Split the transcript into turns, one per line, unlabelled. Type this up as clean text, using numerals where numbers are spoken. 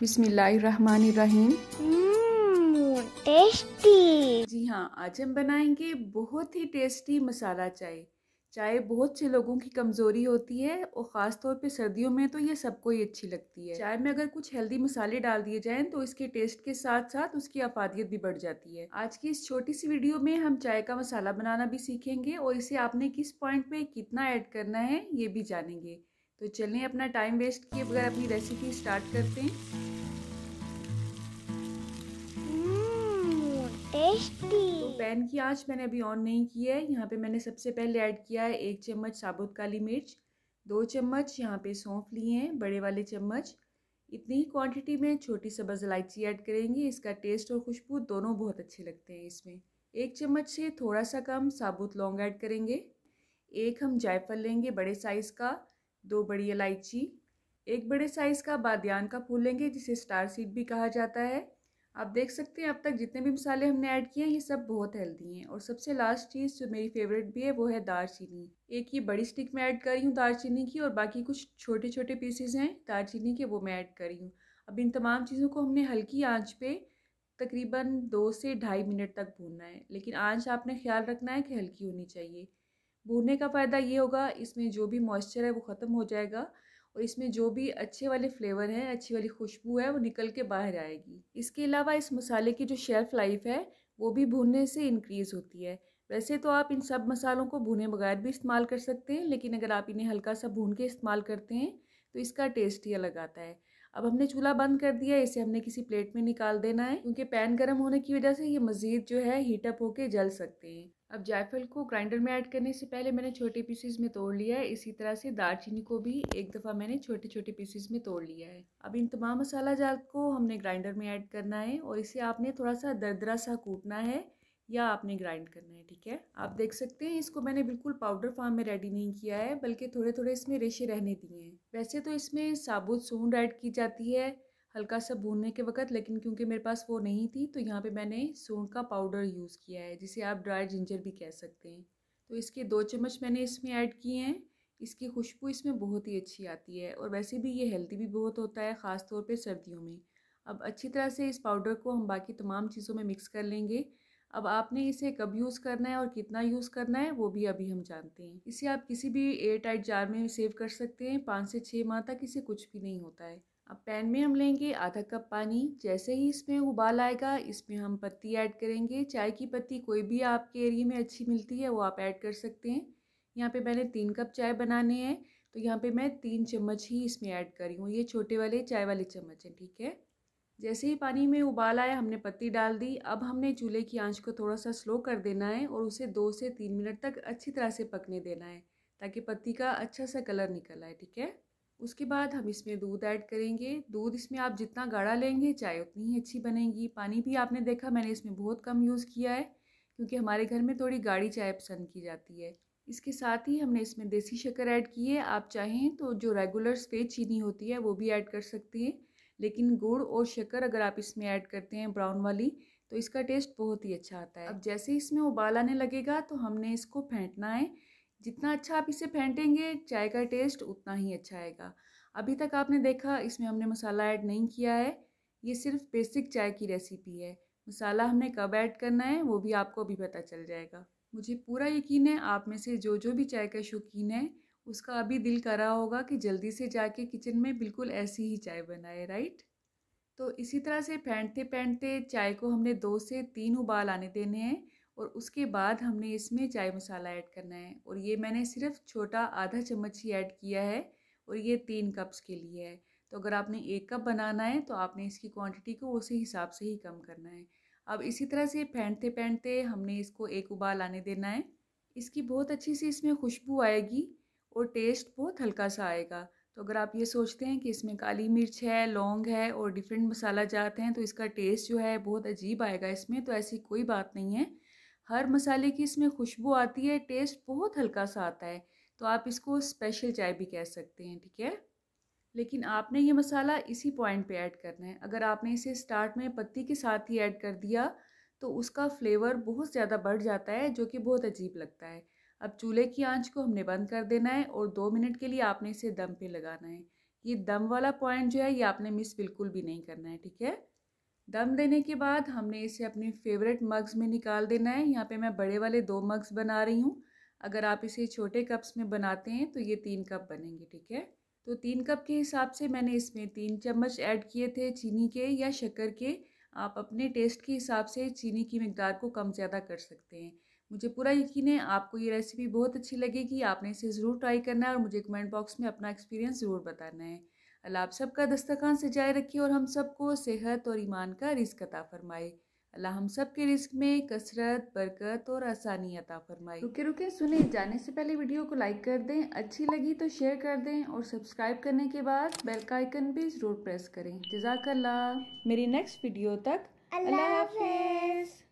बिस्मिल्लाहिर्रहमानिर्रहीम।
टेस्टी।
जी हाँ, आज हम बनाएंगे बहुत ही टेस्टी मसाला चाय। चाय बहुत से लोगों की कमज़ोरी होती है और ख़ास तौर पे सर्दियों में तो ये सबको ही अच्छी लगती है। चाय में अगर कुछ हेल्दी मसाले डाल दिए जाएं तो इसके टेस्ट के साथ साथ उसकी अफादियत भी बढ़ जाती है। आज की इस छोटी सी वीडियो में हम चाय का मसाला बनाना भी सीखेंगे और इसे आपने किस पॉइंट पे कितना ऐड करना है ये भी जानेंगे। तो चलें अपना टाइम वेस्ट किए बगैर अपनी रेसिपी स्टार्ट करते हैं।
टेस्टी।
तो पैन की आंच मैंने अभी ऑन नहीं की है। यहाँ पे मैंने सबसे पहले ऐड किया है 1 चम्मच साबुत काली मिर्च, 2 चम्मच यहाँ पे सौंफ लिए हैं बड़े वाले चम्मच। इतनी ही क्वांटिटी में छोटी सब्ज़ इलायची ऐड करेंगे। इसका टेस्ट और खुशबू दोनों बहुत अच्छे लगते हैं इसमें। 1 चम्मच से थोड़ा सा कम साबुत लौंग ऐड करेंगे। एक हम जायफल लेंगे बड़े साइज़ का, 2 बड़ी इलायची, एक बड़े साइज़ का बादियान का फूल लेंगे जिसे स्टार सीड भी कहा जाता है। आप देख सकते हैं अब तक जितने भी मसाले हमने ऐड किए हैं ये सब बहुत हेल्दी हैं। और सबसे लास्ट चीज़ जो मेरी फेवरेट भी है वो है दालचीनी। एक ये बड़ी स्टिक में ऐड कर रही हूँ दालचीनी की और बाकी कुछ छोटे छोटे पीसेस हैं दालचीनी के वो मैं ऐड कर रही हूँ। अब इन तमाम चीज़ों को हमने हल्की आंच पे तकरीबन 2 से ढाई मिनट तक भूनना है, लेकिन आंच आपने ख्याल रखना है कि हल्की होनी चाहिए। भूनने का फ़ायदा ये होगा इसमें जो भी मॉइस्चर है वो ख़त्म हो जाएगा और इसमें जो भी अच्छे वाले फ्लेवर हैं, अच्छी वाली खुशबू है वो निकल के बाहर आएगी। इसके अलावा इस मसाले की जो शेल्फ़ लाइफ है वो भी भूनने से इंक्रीज़ होती है। वैसे तो आप इन सब मसालों को भुने बगैर भी इस्तेमाल कर सकते हैं, लेकिन अगर आप इन्हें हल्का सा भून के इस्तेमाल करते हैं तो इसका टेस्ट ही अलग आता है। अब हमने चूल्हा बंद कर दिया है, इसे हमने किसी प्लेट में निकाल देना है क्योंकि पैन गर्म होने की वजह से ये मज़ीद जो है हीटअप होके जल सकते हैं। अब जायफल को ग्राइंडर में ऐड करने से पहले मैंने छोटे पीसेस में तोड़ लिया है। इसी तरह से दालचीनी को भी एक दफ़ा मैंने छोटे छोटे पीसेस में तोड़ लिया है। अब इन तमाम मसाला जात को हमने ग्राइंडर में ऐड करना है और इसे आपने थोड़ा सा दरदरा सा कूटना है या आपने ग्राइंड करना है, ठीक है। आप देख सकते हैं इसको मैंने बिल्कुल पाउडर फॉर्म में रेडी नहीं किया है, बल्कि थोड़े थोड़े इसमें रेशे रहने दिए हैं। वैसे तो इसमें साबुत सूंड ऐड की जाती है हल्का सा भूनने के वक्त, लेकिन क्योंकि मेरे पास वो नहीं थी तो यहाँ पे मैंने सूंड का पाउडर यूज़ किया है जिसे आप ड्राई जिंजर भी कह सकते हैं। तो इसके 2 चम्मच मैंने इसमें ऐड किए हैं। इसकी खुशबू इसमें बहुत ही अच्छी आती है और वैसे भी ये हेल्दी भी बहुत होता है, ख़ास तौर पे सर्दियों में। अब अच्छी तरह से इस पाउडर को हम बाकी तमाम चीज़ों में मिक्स कर लेंगे। अब आपने इसे कब यूज़ करना है और कितना यूज़ करना है वो भी अभी हम जानते हैं। इसे आप किसी भी एयर टाइट जार में सेव कर सकते हैं, 5 से 6 माह तक इसे कुछ भी नहीं होता है। अब पैन में हम लेंगे आधा कप पानी। जैसे ही इसमें उबाल आएगा इसमें हम पत्ती ऐड करेंगे। चाय की पत्ती कोई भी आपके एरिया में अच्छी मिलती है वो आप ऐड कर सकते हैं। यहाँ पे मैंने 3 कप चाय बनाने हैं तो यहाँ पे मैं 3 चम्मच ही इसमें ऐड कर रही हूँ। ये छोटे वाले चाय वाले चम्मच हैं, ठीक है। जैसे ही पानी में उबाल आया हमने पत्ती डाल दी। अब हमने चूल्हे की आंच को थोड़ा सा स्लो कर देना है और उसे 2 से 3 मिनट तक अच्छी तरह से पकने देना है ताकि पत्ती का अच्छा सा कलर निकल आए, ठीक है। उसके बाद हम इसमें दूध ऐड करेंगे। दूध इसमें आप जितना गाढ़ा लेंगे चाय उतनी ही अच्छी बनेगी। पानी भी आपने देखा मैंने इसमें बहुत कम यूज़ किया है क्योंकि हमारे घर में थोड़ी गाढ़ी चाय पसंद की जाती है। इसके साथ ही हमने इसमें देसी शक्कर ऐड की है। आप चाहें तो जो रेगुलर सफ़ेद चीनी होती है वो भी ऐड कर सकते हैं, लेकिन गुड़ और शक्कर अगर आप इसमें ऐड करते हैं ब्राउन वाली तो इसका टेस्ट बहुत ही अच्छा आता है। अब जैसे इसमें उबाल आने लगेगा तो हमने इसको फेंटना है। जितना अच्छा आप इसे फेंटेंगे चाय का टेस्ट उतना ही अच्छा आएगा। अभी तक आपने देखा इसमें हमने मसाला ऐड नहीं किया है, ये सिर्फ बेसिक चाय की रेसिपी है। मसाला हमने कब ऐड करना है वो भी आपको अभी पता चल जाएगा। मुझे पूरा यकीन है आप में से जो भी चाय का शौकीन है उसका अभी दिल कर रहा होगा कि जल्दी से जाके किचन में बिल्कुल ऐसी ही चाय बनाए, राइट। तो इसी तरह से फेंटते फेंटते चाय को हमने 2 से 3 उबाल आने देने हैं और उसके बाद हमने इसमें चाय मसाला ऐड करना है। और ये मैंने सिर्फ छोटा आधा चम्मच ही ऐड किया है और ये 3 कप्स के लिए है। तो अगर आपने 1 कप बनाना है तो आपने इसकी क्वांटिटी को उसी हिसाब से ही कम करना है। अब इसी तरह से फेंटते फेंटते हमने इसको 1 उबाल आने देना है। इसकी बहुत अच्छी सी इसमें खुशबू आएगी और टेस्ट बहुत हल्का सा आएगा। तो अगर आप ये सोचते हैं कि इसमें काली मिर्च है, लौंग है और डिफरेंट मसाला जाते हैं तो इसका टेस्ट जो है बहुत अजीब आएगा इसमें, तो ऐसी कोई बात नहीं है। हर मसाले की इसमें खुशबू आती है, टेस्ट बहुत हल्का सा आता है। तो आप इसको स्पेशल चाय भी कह सकते हैं, ठीक है। लेकिन आपने ये मसाला इसी पॉइंट पे ऐड करना है। अगर आपने इसे स्टार्ट में पत्ती के साथ ही ऐड कर दिया तो उसका फ्लेवर बहुत ज़्यादा बढ़ जाता है जो कि बहुत अजीब लगता है। अब चूल्हे की आंच को हमने बंद कर देना है और 2 मिनट के लिए आपने इसे दम पे लगाना है। ये दम वाला पॉइंट जो है ये आपने मिस बिल्कुल भी नहीं करना है, ठीक है। दम देने के बाद हमने इसे अपने फेवरेट मग्स में निकाल देना है। यहाँ पे मैं बड़े वाले 2 मग्स बना रही हूँ। अगर आप इसे छोटे कप्स में बनाते हैं तो ये 3 कप बनेंगे, ठीक है। तो 3 कप के हिसाब से मैंने इसमें 3 चम्मच ऐड किए थे चीनी के या शक्कर के। आप अपने टेस्ट के हिसाब से चीनी की मिकदार को कम ज़्यादा कर सकते हैं। मुझे पूरा यकीन है आपको ये रेसिपी बहुत अच्छी लगेगी। आपने इसे ज़रूर ट्राई करना है और मुझे कमेंट बॉक्स में अपना एक्सपीरियंस ज़रूर बताना है। अल्लाह आप सबका दस्तरखान सजाए रखे और हम सबको सेहत और ईमान का रिज़्क अता फरमाए। अल्लाह हम सब के रिज़्क में कसरत, बरकत और आसानी अता फरमाए। रुके रुके सुने, जाने से पहले वीडियो को लाइक कर दें, अच्छी लगी तो शेयर कर दें और सब्सक्राइब करने के बाद बेल का आइकन भी ज़रूर प्रेस करें। जज़ाकल्लाह। मेरी नेक्स्ट वीडियो तक अल्लाह हाफ़िज़।